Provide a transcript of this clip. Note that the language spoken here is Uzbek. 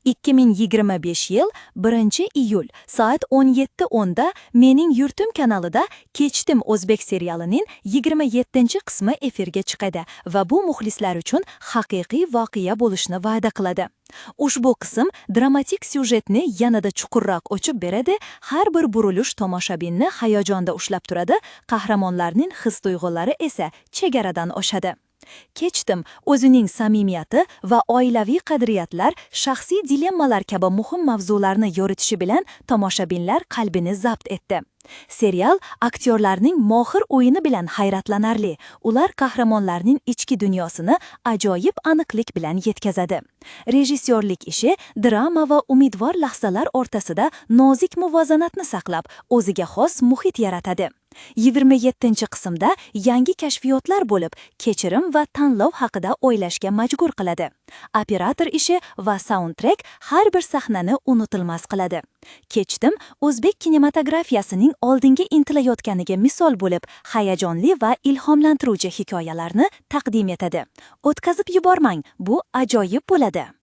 2025-yil 1-iyul soat 17:10 da Mening yurtim kanalida Kechdim o'zbek serialining 27-qismi efirga chiqadi va bu muxlislar uchun haqiqiy voqea bo'lishni va'da qiladi. Ushbu qism dramatik syujetni yanada chuqurroq ochib beradi, har bir burilish tomoshabinni hayajonda ushlab turadi, qahramonlarning his-tuyg'ulari esa chegaradan oshadi. Kechdim o'zining samimiyati va oilaviy qadriyatlar, shaxsiy dilemmalar kabi muhim mavzularni yoritishi bilan tomoshabinlar qalbini zabt etdi. Serial aktyorlarning mohir o'yini bilan hayratlanarli. Ular qahramonlarning ichki dunyosini ajoyib aniqlik bilan yetkazadi. Rejissyorlik ishi drama va umidvor lahzalar o'rtasida nozik muvozanatni saqlab, o'ziga xos muhit yaratadi. 27-qismda yangi kashfiyotlar bo'lib, kechirim va tanlov haqida o'ylashga majbur qiladi. Operator ishi va soundtrack har bir sahnani unutilmas qiladi. Kechdim o'zbek kinematografiyasining oldinga intilayotganiga misol bo'lib, hayajonli va ilhomlantiruvchi hikoyalarni taqdim etadi. O'tkazib yubormang, bu ajoyib bo'ladi.